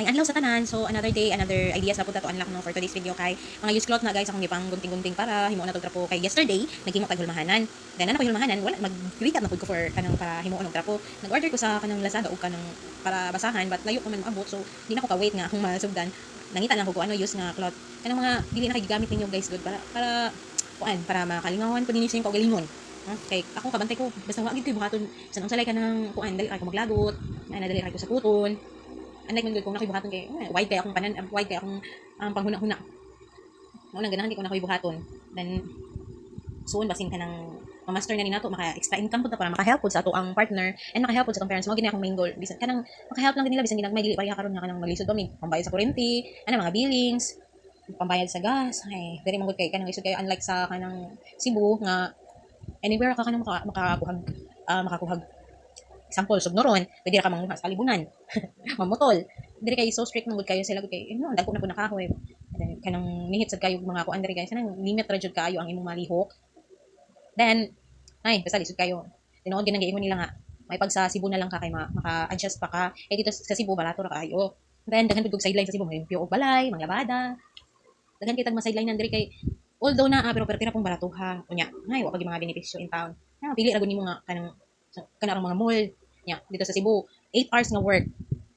may adlaw sa tanan. So another day, another ideas na punta to unlock no for today's video kay mga use cloth na guys akong gipang gunting-gunting para himo na to trapo kay yesterday naghimo tag hulmahanan. Then ano ko hulmahanan wala mag-recap na pud ko for kanang para himo og trapo. Nag-order ko sa kanang Lazada og kanang para basahan but layo ko man maabot so di na ko ka-wait nga akong masugdan. Nangita lang ko kung ano use nga cloth. Kanang mga dili na kay gigamit ninyo guys good para makalingawan ko dinhi sa imong kaugalingon. Kay ako kabantay ko basta wa gid koy buhaton sa nang salay ka ng kuan dali kay ko maglagot, dali kay ko sa kuton. Unlike man gud kung nakoy buhaton kay wide kay akong wide kay akong panghuna-huna. Mao nang ganahan di ko nakoy buhaton. Then soon basin ka nang ma-master na ni nato maka extra income pud ta para maka-help pud sa ato ang partner and maka-help pud sa atong parents mo gini akong main goal bisan kanang maka-help lang gid nila bisan ginagmay dili pareha karon nga kanang maglisod kami pambayad sa kuryente mga billings pambayad sa gas ay diri man gud kay kanang isod kayo unlike sa kanang Cebu nga anywhere ka kanang makakuhag example sugnoron pwede ra ka manguha sa kalibunan mamutol diri kay so strict man gud kayo sila gud kay no dagko na pud nakahoy kanang nihit sad kayo mga kuan diri guys kanang limit ra jud kayo ang imong malihok then ay basta lisod kayo tinuod gyud giingon nila nga may pag sa Cebu na lang ka kay maka-adjust pa ka dito sa Cebu barato ra kayo then daghan pud sideline sa Cebu may piyo og balay mga labada daghan kitag mga sideline diri kay although na pero tira pong baratuha unya ngay wa pag mga benepisyo in town pili ra gud nimo nga kanang mga mall nya dito sa Cebu 8 hours nga work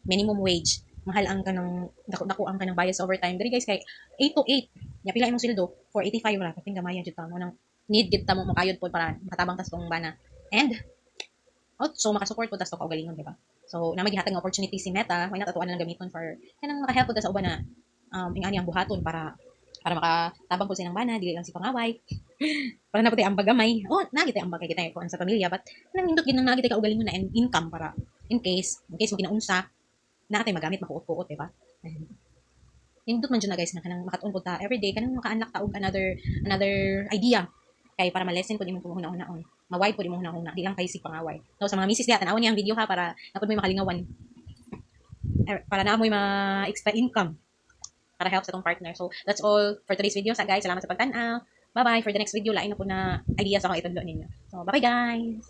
minimum wage mahal ang kanang dako ang kanang bayad sa overtime diri guys kay 8 to 8 nya pila imong sweldo for 85 ra kaping gamaya jud ta mo nang need gid ta mo makayod pod para makatabang tas tong bana and so makasupport pod tas to kaugalingon di ba so na magihatag nga opportunity si Meta why not atuan na lang gamiton for kanang maka-help pod sa uban na ingani ang buhaton para makatabang po silang bana, dili lang si pangaway. Para na po tayo ang bagamay. Nagit tayo ang bagay kita kuan sa pamilya, but nindot gid nang nagit tayo kaugalingon na income para in case mo ginaunsa, na tayo magamit makuot-kuot, di ba? Nindot man jud na guys na kanang makatuon po ta everyday kanang maka-unlock ta og another idea kay para ma-lessen pud imong hunahunahon. Ma-wide pud imong hunahuna, di lang kay si pangaway. So sa mga misis diha tan-awon niya ang video ha para napud mo makalingawan. Para na mo ma-extra income para help sa tong partner. So, that's all for today's video. Guys, salamat sa pagtanaw. Bye-bye. For the next video, lain na po na ideas ako itudlo ninyo. So, bye-bye guys.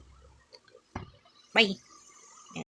Bye.